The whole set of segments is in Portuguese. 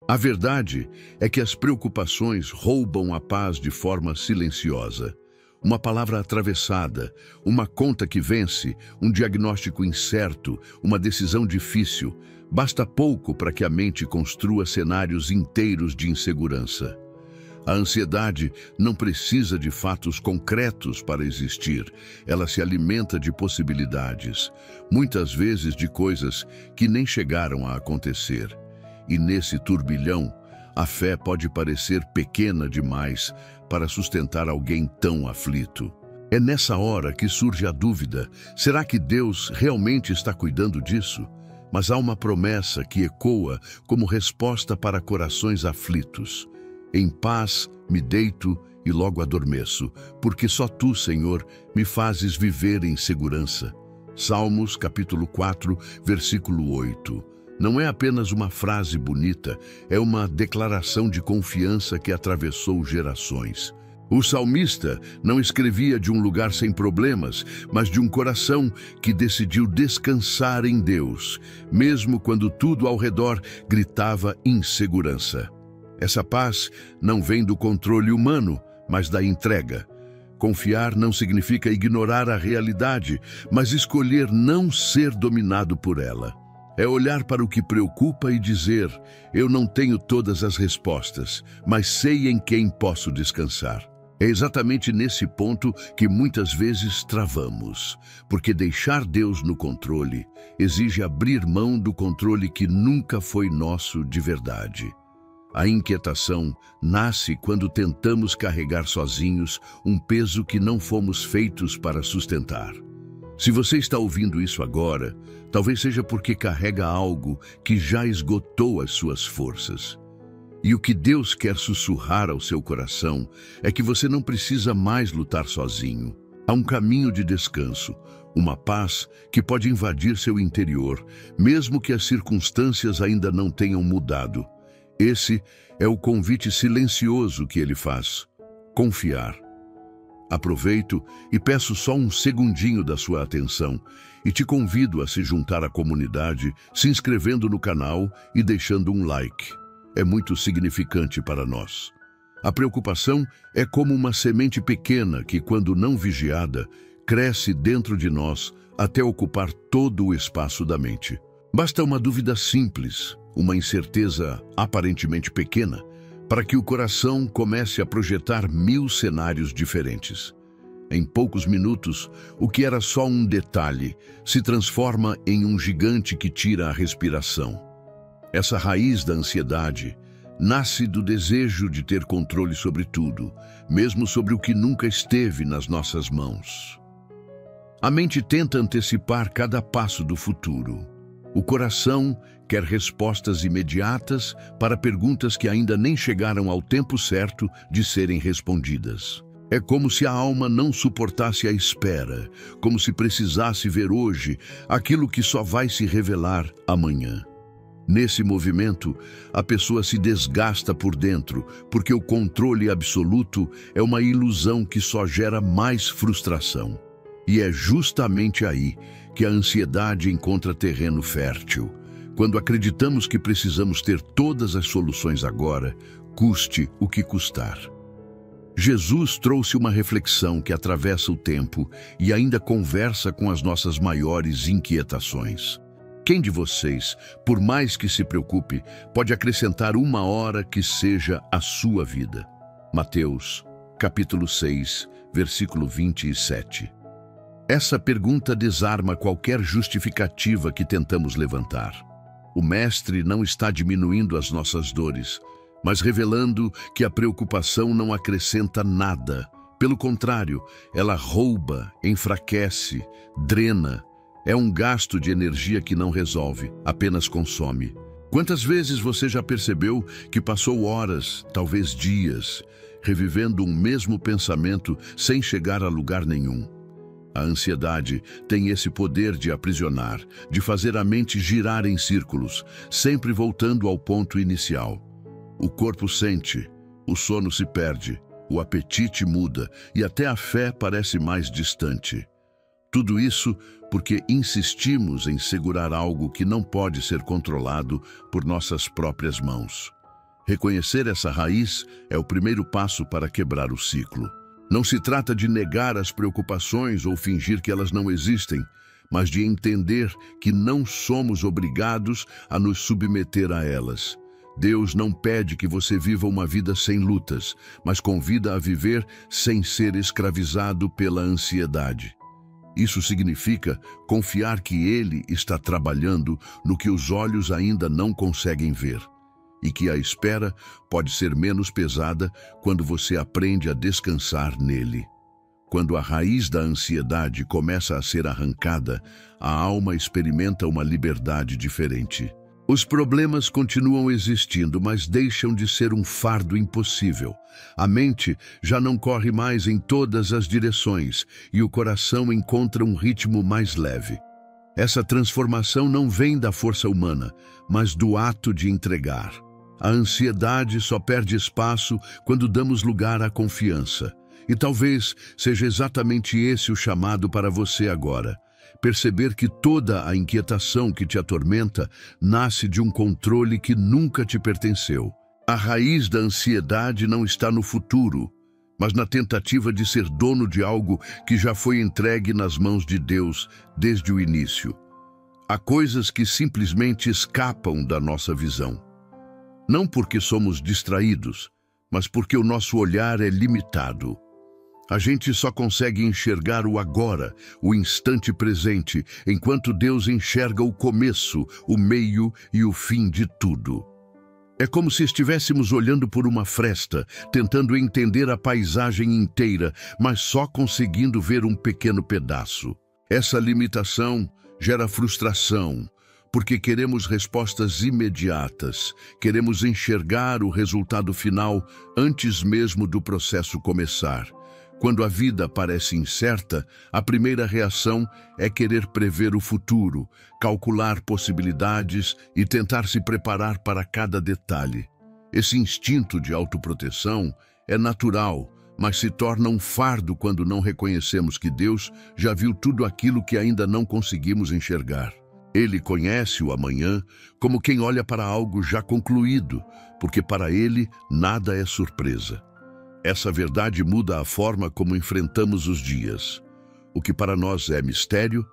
A verdade é que as preocupações roubam a paz de forma silenciosa. Uma palavra atravessada, uma conta que vence, um diagnóstico incerto, uma decisão difícil, basta pouco para que a mente construa cenários inteiros de insegurança. A ansiedade não precisa de fatos concretos para existir. Ela se alimenta de possibilidades, muitas vezes de coisas que nem chegaram a acontecer. E nesse turbilhão, a fé pode parecer pequena demais para sustentar alguém tão aflito. É nessa hora que surge a dúvida: será que Deus realmente está cuidando disso? Mas há uma promessa que ecoa como resposta para corações aflitos. Em paz me deito e logo adormeço, porque só Tu, Senhor, me fazes viver em segurança. Salmos, capítulo 4, versículo 8. Não é apenas uma frase bonita, é uma declaração de confiança que atravessou gerações. O salmista não escrevia de um lugar sem problemas, mas de um coração que decidiu descansar em Deus, mesmo quando tudo ao redor gritava insegurança. Essa paz não vem do controle humano, mas da entrega. Confiar não significa ignorar a realidade, mas escolher não ser dominado por ela. É olhar para o que preocupa e dizer: eu não tenho todas as respostas, mas sei em quem posso descansar. É exatamente nesse ponto que muitas vezes travamos, porque deixar Deus no controle exige abrir mão do controle que nunca foi nosso de verdade. A inquietação nasce quando tentamos carregar sozinhos um peso que não fomos feitos para sustentar. Se você está ouvindo isso agora, talvez seja porque carrega algo que já esgotou as suas forças. E o que Deus quer sussurrar ao seu coração é que você não precisa mais lutar sozinho. Há um caminho de descanso, uma paz que pode invadir seu interior, mesmo que as circunstâncias ainda não tenham mudado. Esse é o convite silencioso que ele faz: confiar. Aproveito e peço só um segundinho da sua atenção e te convido a se juntar à comunidade, se inscrevendo no canal e deixando um like. É muito significante para nós. A preocupação é como uma semente pequena que, quando não vigiada, cresce dentro de nós até ocupar todo o espaço da mente. Basta uma dúvida simples, uma incerteza aparentemente pequena, para que o coração comece a projetar 1000 cenários diferentes. Em poucos minutos, o que era só um detalhe se transforma em um gigante que tira a respiração. Essa raiz da ansiedade nasce do desejo de ter controle sobre tudo, mesmo sobre o que nunca esteve nas nossas mãos. A mente tenta antecipar cada passo do futuro. O coração quer respostas imediatas para perguntas que ainda nem chegaram ao tempo certo de serem respondidas. É como se a alma não suportasse a espera, como se precisasse ver hoje aquilo que só vai se revelar amanhã. Nesse movimento, a pessoa se desgasta por dentro, porque o controle absoluto é uma ilusão que só gera mais frustração. E é justamente aí que a ansiedade encontra terreno fértil. Quando acreditamos que precisamos ter todas as soluções agora, custe o que custar. Jesus trouxe uma reflexão que atravessa o tempo e ainda conversa com as nossas maiores inquietações. Quem de vocês, por mais que se preocupe, pode acrescentar 1 hora que seja a sua vida? Mateus, capítulo 6, versículo 27. Essa pergunta desarma qualquer justificativa que tentamos levantar. O Mestre não está diminuindo as nossas dores, mas revelando que a preocupação não acrescenta nada. Pelo contrário, ela rouba, enfraquece, drena. É um gasto de energia que não resolve, apenas consome. Quantas vezes você já percebeu que passou horas, talvez dias, revivendo um mesmo pensamento sem chegar a lugar nenhum? A ansiedade tem esse poder de aprisionar, de fazer a mente girar em círculos, sempre voltando ao ponto inicial. O corpo sente, o sono se perde, o apetite muda e até a fé parece mais distante. Tudo isso porque insistimos em segurar algo que não pode ser controlado por nossas próprias mãos. Reconhecer essa raiz é o primeiro passo para quebrar o ciclo. Não se trata de negar as preocupações ou fingir que elas não existem, mas de entender que não somos obrigados a nos submeter a elas. Deus não pede que você viva uma vida sem lutas, mas convida a viver sem ser escravizado pela ansiedade. Isso significa confiar que Ele está trabalhando no que os olhos ainda não conseguem ver, e que a espera pode ser menos pesada quando você aprende a descansar nele. Quando a raiz da ansiedade começa a ser arrancada, a alma experimenta uma liberdade diferente. Os problemas continuam existindo, mas deixam de ser um fardo impossível. A mente já não corre mais em todas as direções e o coração encontra um ritmo mais leve. Essa transformação não vem da força humana, mas do ato de entregar. A ansiedade só perde espaço quando damos lugar à confiança. E talvez seja exatamente esse o chamado para você agora. Perceber que toda a inquietação que te atormenta nasce de um controle que nunca te pertenceu. A raiz da ansiedade não está no futuro, mas na tentativa de ser dono de algo que já foi entregue nas mãos de Deus desde o início. Há coisas que simplesmente escapam da nossa visão. Não porque somos distraídos, mas porque o nosso olhar é limitado. A gente só consegue enxergar o agora, o instante presente, enquanto Deus enxerga o começo, o meio e o fim de tudo. É como se estivéssemos olhando por uma fresta, tentando entender a paisagem inteira, mas só conseguindo ver um pequeno pedaço. Essa limitação gera frustração, porque queremos respostas imediatas, queremos enxergar o resultado final antes mesmo do processo começar. Quando a vida parece incerta, a primeira reação é querer prever o futuro, calcular possibilidades e tentar se preparar para cada detalhe. Esse instinto de autoproteção é natural, mas se torna um fardo quando não reconhecemos que Deus já viu tudo aquilo que ainda não conseguimos enxergar. Ele conhece o amanhã como quem olha para algo já concluído, porque para ele nada é surpresa. Essa verdade muda a forma como enfrentamos os dias. O que para nós é mistério,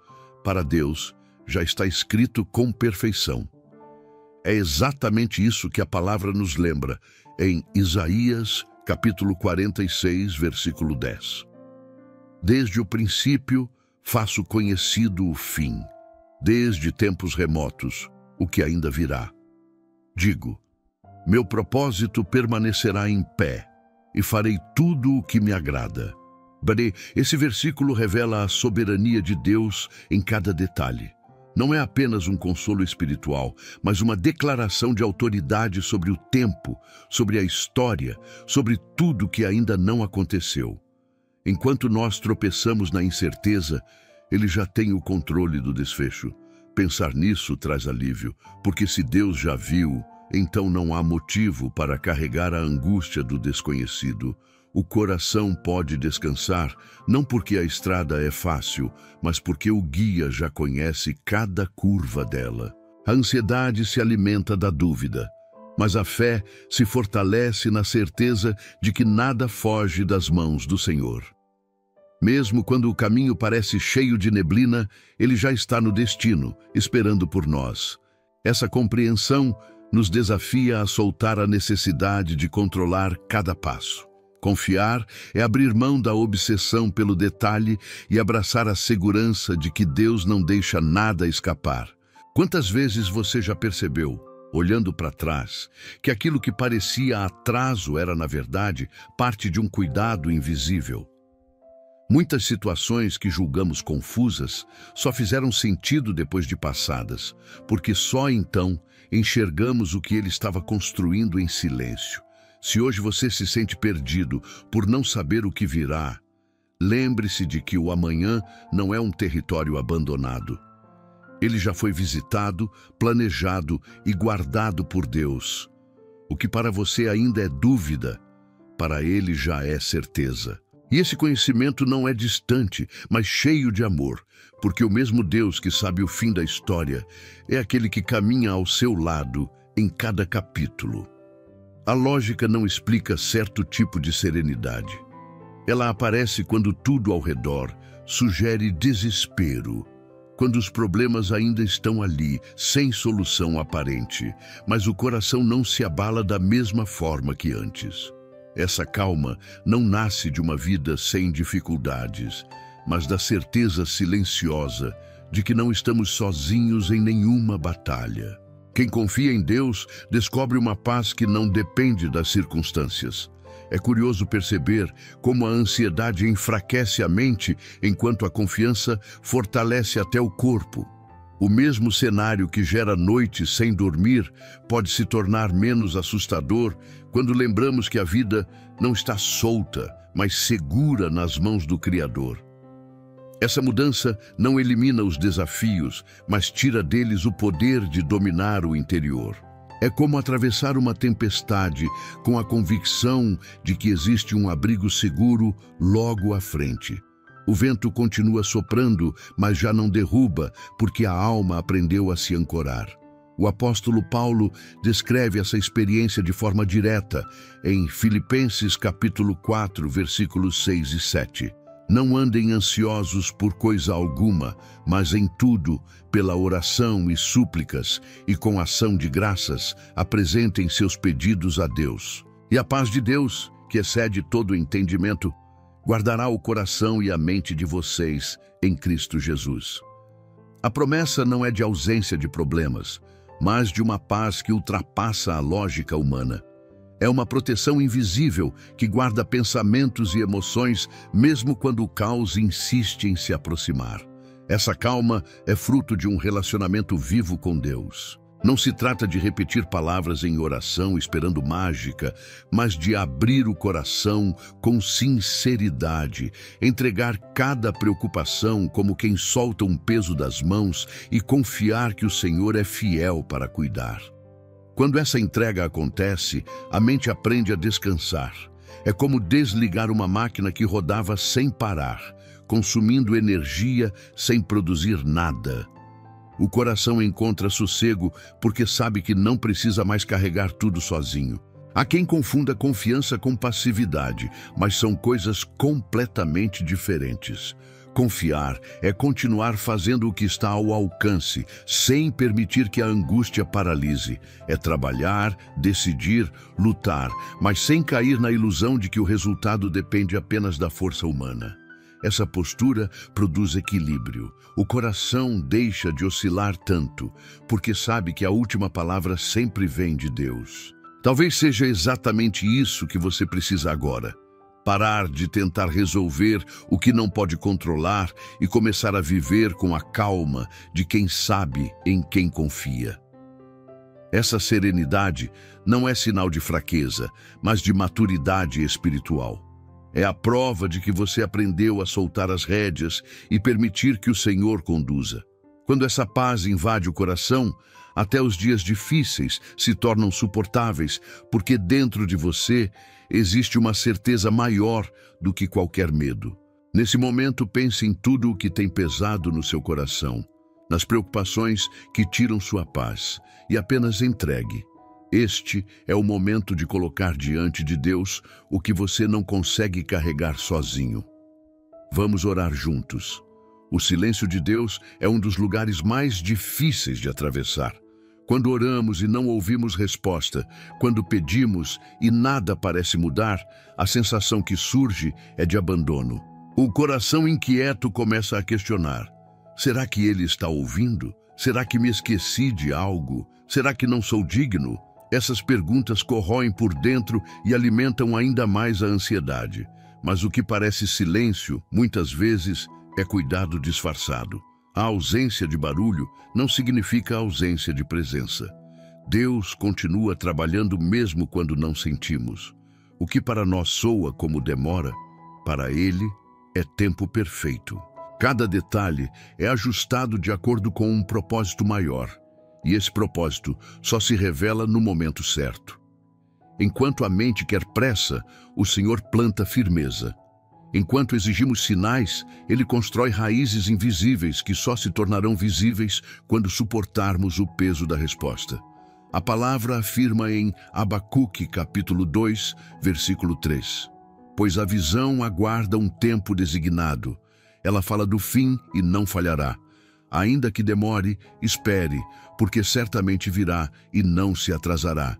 para Deus já está escrito com perfeição. É exatamente isso que a palavra nos lembra em Isaías, capítulo 46, versículo 10. Desde o princípio faço conhecido o fim, desde tempos remotos, o que ainda virá. Digo, meu propósito permanecerá em pé, e farei tudo o que me agrada. Esse versículo revela a soberania de Deus em cada detalhe. Não é apenas um consolo espiritual, mas uma declaração de autoridade sobre o tempo, sobre a história, sobre tudo que ainda não aconteceu. Enquanto nós tropeçamos na incerteza, Ele já tem o controle do desfecho. Pensar nisso traz alívio, porque se Deus já viu, então não há motivo para carregar a angústia do desconhecido. O coração pode descansar, não porque a estrada é fácil, mas porque o guia já conhece cada curva dela. A ansiedade se alimenta da dúvida, mas a fé se fortalece na certeza de que nada foge das mãos do Senhor. Mesmo quando o caminho parece cheio de neblina, Ele já está no destino, esperando por nós. Essa compreensão nos desafia a soltar a necessidade de controlar cada passo. Confiar é abrir mão da obsessão pelo detalhe e abraçar a segurança de que Deus não deixa nada escapar. Quantas vezes você já percebeu, olhando para trás, que aquilo que parecia atraso era, na verdade, parte de um cuidado invisível? Muitas situações que julgamos confusas só fizeram sentido depois de passadas, porque só então enxergamos o que Ele estava construindo em silêncio. Se hoje você se sente perdido por não saber o que virá, lembre-se de que o amanhã não é um território abandonado. Ele já foi visitado, planejado e guardado por Deus. O que para você ainda é dúvida, para Ele já é certeza. E esse conhecimento não é distante, mas cheio de amor, porque o mesmo Deus que sabe o fim da história é aquele que caminha ao seu lado em cada capítulo. A lógica não explica certo tipo de serenidade. Ela aparece quando tudo ao redor sugere desespero, quando os problemas ainda estão ali, sem solução aparente, mas o coração não se abala da mesma forma que antes. Essa calma não nasce de uma vida sem dificuldades, mas da certeza silenciosa de que não estamos sozinhos em nenhuma batalha. Quem confia em Deus descobre uma paz que não depende das circunstâncias. É curioso perceber como a ansiedade enfraquece a mente, enquanto a confiança fortalece até o corpo. O mesmo cenário que gera noites sem dormir pode se tornar menos assustador quando lembramos que a vida não está solta, mas segura nas mãos do Criador. Essa mudança não elimina os desafios, mas tira deles o poder de dominar o interior. É como atravessar uma tempestade com a convicção de que existe um abrigo seguro logo à frente. O vento continua soprando, mas já não derruba, porque a alma aprendeu a se ancorar. O apóstolo Paulo descreve essa experiência de forma direta em Filipenses capítulo 4, versículos 6 e 7. Não andem ansiosos por coisa alguma, mas em tudo, pela oração e súplicas, e com ação de graças, apresentem seus pedidos a Deus. E a paz de Deus, que excede todo o entendimento, guardará o coração e a mente de vocês em Cristo Jesus. A promessa não é de ausência de problemas, mas de uma paz que ultrapassa a lógica humana. É uma proteção invisível que guarda pensamentos e emoções mesmo quando o caos insiste em se aproximar. Essa calma é fruto de um relacionamento vivo com Deus. Não se trata de repetir palavras em oração esperando mágica, mas de abrir o coração com sinceridade, entregar cada preocupação como quem solta um peso das mãos e confiar que o Senhor é fiel para cuidar. Quando essa entrega acontece, a mente aprende a descansar. É como desligar uma máquina que rodava sem parar, consumindo energia sem produzir nada. O coração encontra sossego porque sabe que não precisa mais carregar tudo sozinho. Há quem confunda confiança com passividade, mas são coisas completamente diferentes. Confiar é continuar fazendo o que está ao alcance, sem permitir que a angústia paralise. É trabalhar, decidir, lutar, mas sem cair na ilusão de que o resultado depende apenas da força humana. Essa postura produz equilíbrio. O coração deixa de oscilar tanto, porque sabe que a última palavra sempre vem de Deus. Talvez seja exatamente isso que você precisa agora. Parar de tentar resolver o que não pode controlar e começar a viver com a calma de quem sabe em quem confia. Essa serenidade não é sinal de fraqueza, mas de maturidade espiritual. É a prova de que você aprendeu a soltar as rédeas e permitir que o Senhor conduza. Quando essa paz invade o coração, até os dias difíceis se tornam suportáveis, porque dentro de você existe uma certeza maior do que qualquer medo. Nesse momento, pense em tudo o que tem pesado no seu coração, nas preocupações que tiram sua paz, e apenas entregue. Este é o momento de colocar diante de Deus o que você não consegue carregar sozinho. Vamos orar juntos. O silêncio de Deus é um dos lugares mais difíceis de atravessar. Quando oramos e não ouvimos resposta, quando pedimos e nada parece mudar, a sensação que surge é de abandono. O coração inquieto começa a questionar: será que ele está ouvindo? Será que me esqueci de algo? Será que não sou digno? Essas perguntas corroem por dentro e alimentam ainda mais a ansiedade. Mas o que parece silêncio, muitas vezes, é cuidado disfarçado. A ausência de barulho não significa ausência de presença. Deus continua trabalhando mesmo quando não sentimos. O que para nós soa como demora, para Ele é tempo perfeito. Cada detalhe é ajustado de acordo com um propósito maior, e esse propósito só se revela no momento certo. Enquanto a mente quer pressa, o Senhor planta firmeza. Enquanto exigimos sinais, Ele constrói raízes invisíveis que só se tornarão visíveis quando suportarmos o peso da resposta. A palavra afirma em Abacuque, capítulo 2, versículo 3. Pois a visão aguarda um tempo designado. Ela fala do fim e não falhará. Ainda que demore, espere, porque certamente virá e não se atrasará.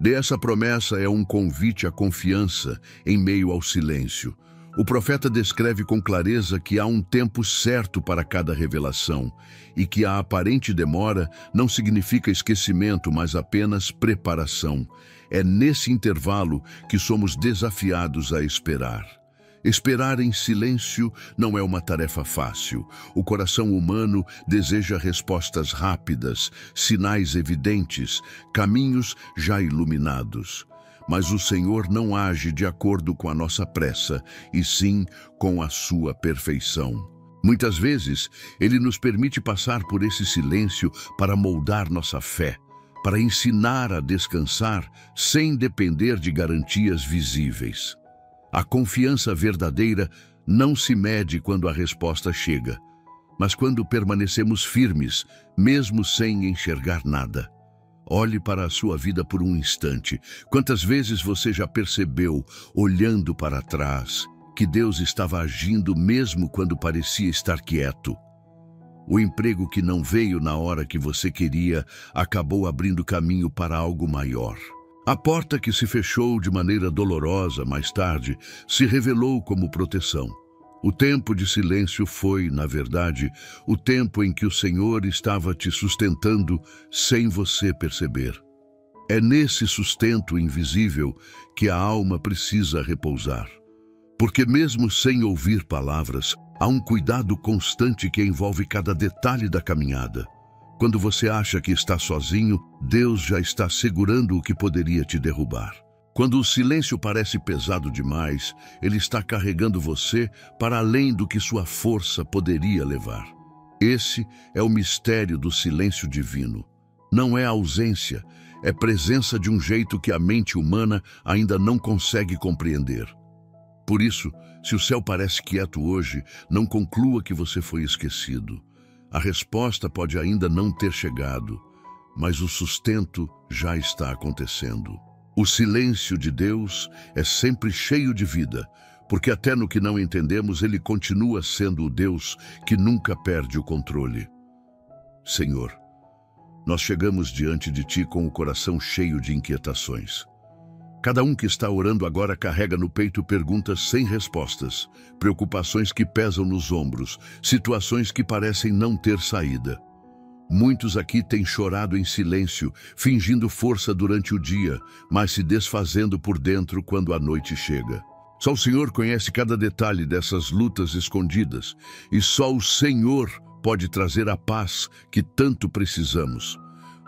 Essa promessa é um convite à confiança em meio ao silêncio. O profeta descreve com clareza que há um tempo certo para cada revelação e que a aparente demora não significa esquecimento, mas apenas preparação. É nesse intervalo que somos desafiados a esperar. Esperar em silêncio não é uma tarefa fácil. O coração humano deseja respostas rápidas, sinais evidentes, caminhos já iluminados. Mas o Senhor não age de acordo com a nossa pressa, e sim com a sua perfeição. Muitas vezes, Ele nos permite passar por esse silêncio para moldar nossa fé, para ensinar a descansar sem depender de garantias visíveis. A confiança verdadeira não se mede quando a resposta chega, mas quando permanecemos firmes, mesmo sem enxergar nada. Olhe para a sua vida por um instante. Quantas vezes você já percebeu, olhando para trás, que Deus estava agindo mesmo quando parecia estar quieto? O emprego que não veio na hora que você queria acabou abrindo caminho para algo maior. A porta que se fechou de maneira dolorosa mais tarde se revelou como proteção. O tempo de silêncio foi, na verdade, o tempo em que o Senhor estava te sustentando sem você perceber. É nesse sustento invisível que a alma precisa repousar. Porque mesmo sem ouvir palavras, há um cuidado constante que envolve cada detalhe da caminhada. Quando você acha que está sozinho, Deus já está segurando o que poderia te derrubar. Quando o silêncio parece pesado demais, Ele está carregando você para além do que sua força poderia levar. Esse é o mistério do silêncio divino. Não é ausência, é presença de um jeito que a mente humana ainda não consegue compreender. Por isso, se o céu parece quieto hoje, não conclua que você foi esquecido. A resposta pode ainda não ter chegado, mas o sustento já está acontecendo. O silêncio de Deus é sempre cheio de vida, porque até no que não entendemos, Ele continua sendo o Deus que nunca perde o controle. Senhor, nós chegamos diante de Ti com o coração cheio de inquietações. Cada um que está orando agora carrega no peito perguntas sem respostas, preocupações que pesam nos ombros, situações que parecem não ter saída. Muitos aqui têm chorado em silêncio, fingindo força durante o dia, mas se desfazendo por dentro quando a noite chega. Só o Senhor conhece cada detalhe dessas lutas escondidas, e só o Senhor pode trazer a paz que tanto precisamos.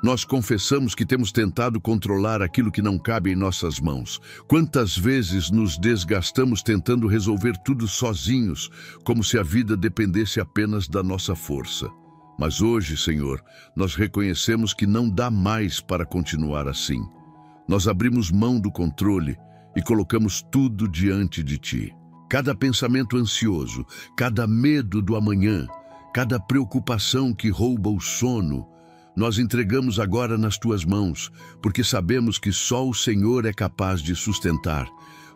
Nós confessamos que temos tentado controlar aquilo que não cabe em nossas mãos. Quantas vezes nos desgastamos tentando resolver tudo sozinhos, como se a vida dependesse apenas da nossa força. Mas hoje, Senhor, nós reconhecemos que não dá mais para continuar assim. Nós abrimos mão do controle e colocamos tudo diante de Ti. Cada pensamento ansioso, cada medo do amanhã, cada preocupação que rouba o sono, nós entregamos agora nas Tuas mãos, porque sabemos que só o Senhor é capaz de sustentar.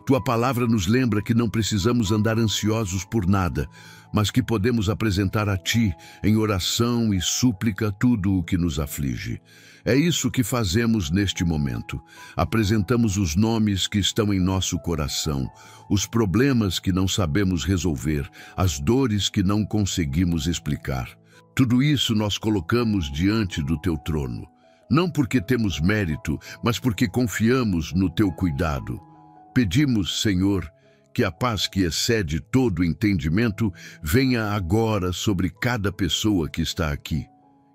Tua palavra nos lembra que não precisamos andar ansiosos por nada, mas que podemos apresentar a Ti, em oração e súplica, tudo o que nos aflige. É isso que fazemos neste momento. Apresentamos os nomes que estão em nosso coração, os problemas que não sabemos resolver, as dores que não conseguimos explicar. Tudo isso nós colocamos diante do Teu trono, não porque temos mérito, mas porque confiamos no Teu cuidado. Pedimos, Senhor, que a paz que excede todo entendimento venha agora sobre cada pessoa que está aqui.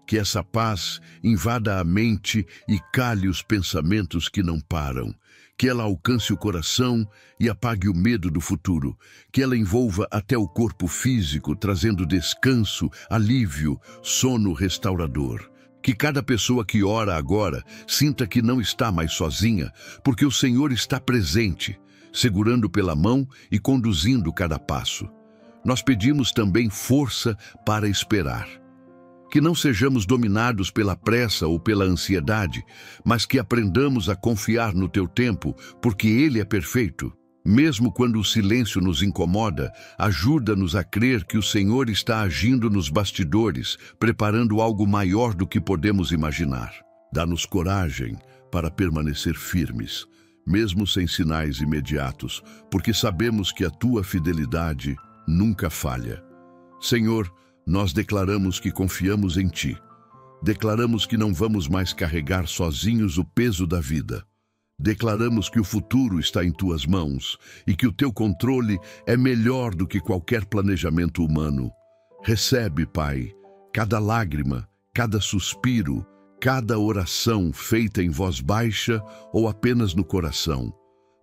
Que essa paz invada a mente e calhe os pensamentos que não param. Que ela alcance o coração e apague o medo do futuro. Que ela envolva até o corpo físico, trazendo descanso, alívio, sono restaurador. Que cada pessoa que ora agora sinta que não está mais sozinha, porque o Senhor está presente, segurando pela mão e conduzindo cada passo. Nós pedimos também força para esperar. Que não sejamos dominados pela pressa ou pela ansiedade, mas que aprendamos a confiar no teu tempo, porque ele é perfeito. Mesmo quando o silêncio nos incomoda, ajuda-nos a crer que o Senhor está agindo nos bastidores, preparando algo maior do que podemos imaginar. Dá-nos coragem para permanecer firmes, mesmo sem sinais imediatos, porque sabemos que a tua fidelidade nunca falha. Senhor, nós declaramos que confiamos em Ti. Declaramos que não vamos mais carregar sozinhos o peso da vida. Declaramos que o futuro está em Tuas mãos e que o Teu controle é melhor do que qualquer planejamento humano. Recebe, Pai, cada lágrima, cada suspiro, cada oração feita em voz baixa ou apenas no coração.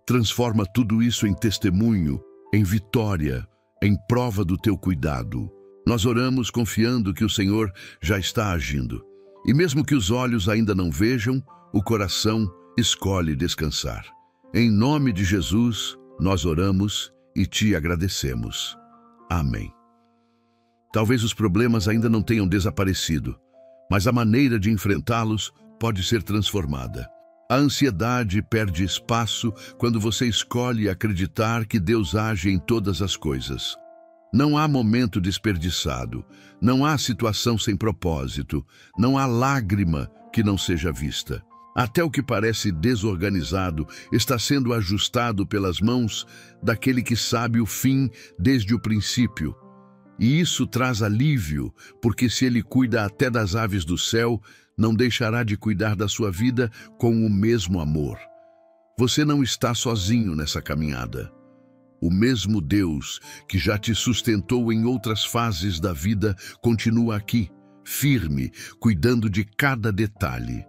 Transforma tudo isso em testemunho, em vitória, em prova do Teu cuidado. Nós oramos confiando que o Senhor já está agindo. E mesmo que os olhos ainda não vejam, o coração escolhe descansar. Em nome de Jesus, nós oramos e Te agradecemos. Amém. Talvez os problemas ainda não tenham desaparecido, mas a maneira de enfrentá-los pode ser transformada. A ansiedade perde espaço quando você escolhe acreditar que Deus age em todas as coisas. Não há momento desperdiçado, não há situação sem propósito, não há lágrima que não seja vista. Até o que parece desorganizado está sendo ajustado pelas mãos daquele que sabe o fim desde o princípio. E isso traz alívio, porque se Ele cuida até das aves do céu, não deixará de cuidar da sua vida com o mesmo amor. Você não está sozinho nessa caminhada. O mesmo Deus que já te sustentou em outras fases da vida continua aqui, firme, cuidando de cada detalhe.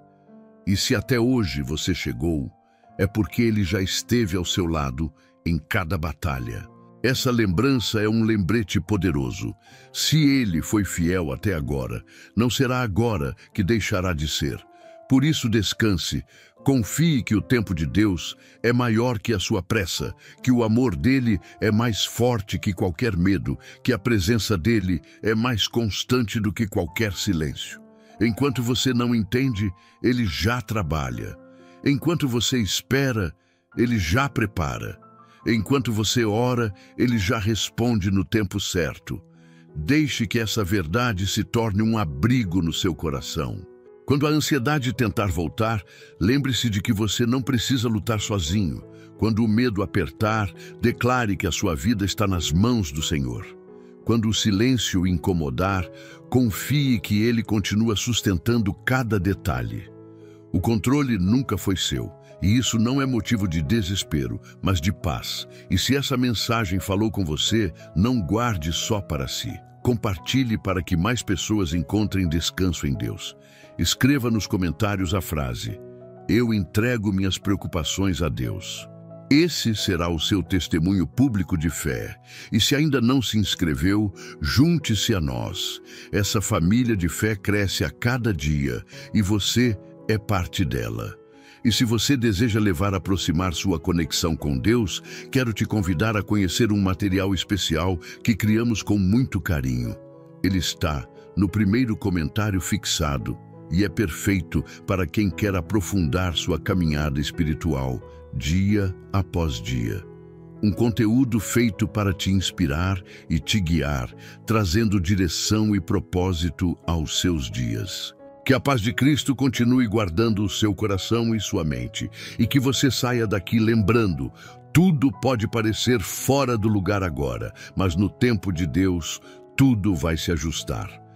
E se até hoje você chegou, é porque Ele já esteve ao seu lado em cada batalha. Essa lembrança é um lembrete poderoso. Se Ele foi fiel até agora, não será agora que deixará de ser. Por isso descanse, confie que o tempo de Deus é maior que a sua pressa, que o amor dele é mais forte que qualquer medo, que a presença dele é mais constante do que qualquer silêncio. Enquanto você não entende, ele já trabalha. Enquanto você espera, ele já prepara. Enquanto você ora, ele já responde no tempo certo. Deixe que essa verdade se torne um abrigo no seu coração. Quando a ansiedade tentar voltar, lembre-se de que você não precisa lutar sozinho. Quando o medo apertar, declare que a sua vida está nas mãos do Senhor. Quando o silêncio o incomodar, confie que Ele continua sustentando cada detalhe. O controle nunca foi seu, e isso não é motivo de desespero, mas de paz. E se essa mensagem falou com você, não guarde só para si. Compartilhe para que mais pessoas encontrem descanso em Deus. Escreva nos comentários a frase: "Eu entrego minhas preocupações a Deus". Esse será o seu testemunho público de fé. E se ainda não se inscreveu, junte-se a nós. Essa família de fé cresce a cada dia e você é parte dela. E se você deseja aproximar sua conexão com Deus, quero te convidar a conhecer um material especial que criamos com muito carinho. Ele está no primeiro comentário fixado e é perfeito para quem quer aprofundar sua caminhada espiritual, dia após dia. Um conteúdo feito para te inspirar e te guiar, trazendo direção e propósito aos seus dias. Que a paz de Cristo continue guardando o seu coração e sua mente, e que você saia daqui lembrando: tudo pode parecer fora do lugar agora, mas no tempo de Deus, tudo vai se ajustar.